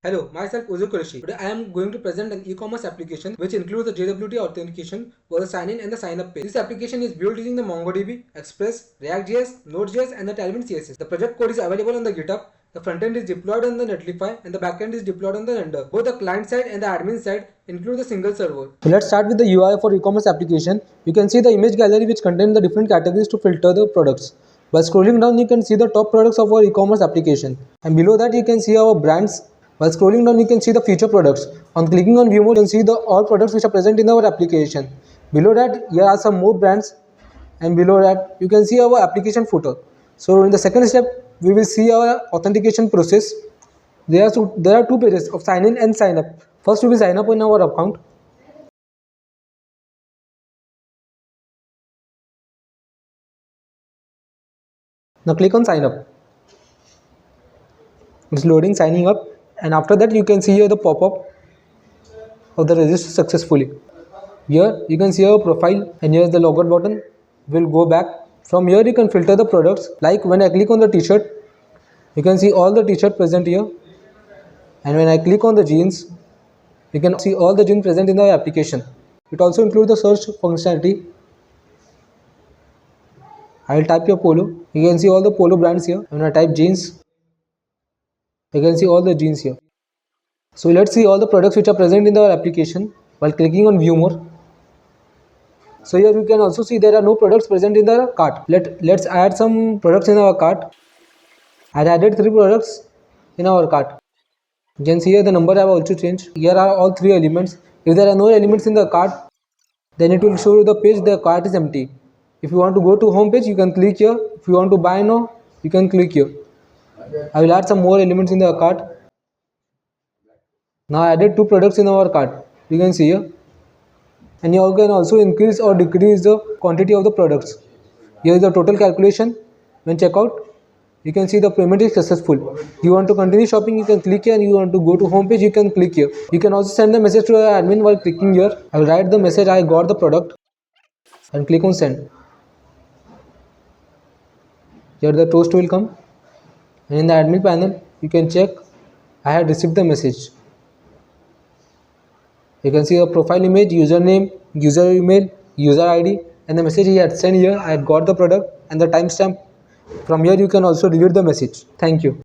Hello, myself Uzo Qureshi. Today I am going to present an e-commerce application which includes the JWT authentication for the sign-in and the sign-up page. This application is built using the MongoDB, Express, React.js, Node.js and the Tailwind CSS. The project code is available on the GitHub. The front-end is deployed on the Netlify and the back-end is deployed on the Render. Both the client side and the admin side include the single server. So let's start with the UI for e-commerce application. You can see the image gallery which contains the different categories to filter the products. By scrolling down, you can see the top products of our e-commerce application. And below that, you can see our brands. While scrolling down, you can see the feature products. On clicking on view mode, you can see the all products which are present in our application. Below that, here are some more brands, and below that, you can see our application footer. So in the second step, we will see our authentication process. There are two pages of sign in and sign up. First, we will sign up in our account. Now click on sign up. It's loading, signing up, and after that you can see here the pop-up of the register successfully. Here you can see our profile, and here is the logout button. We'll go back. From here you can filter the products. Like when I click on the t-shirt, you can see all the t-shirt present here, and when I click on the jeans, you can see all the jeans present in the application. It also includes the search functionality. I'll type your polo. You can see all the polo brands here. When I type jeans, you can see all the jeans here. So let's see all the products which are present in our application while clicking on view more. So here you can also see there are no products present in the cart. Let's add some products in our cart. I added 3 products in our cart. You can see here the number I have also changed. Here are all 3 elements. If there are no elements in the cart, then it will show you the page the cart is empty. If you want to go to home page, you can click here. If you want to buy now, you can click here. I will add some more elements in the cart. Now I added 2 products in our cart. You can see here. And you can also increase or decrease the quantity of the products. Here is the total calculation. When checkout, you can see the payment is successful. You want to continue shopping, you can click here, and you want to go to home page, you can click here. You can also send the message to your admin while clicking here. I will write the message I got the product and click on send. Here the toast will come, and in the admin panel you can check I had received the message. You can see a profile image, username, user email, user ID, and the message he had sent here. I had got the product and the timestamp. From here you can also delete the message. Thank you.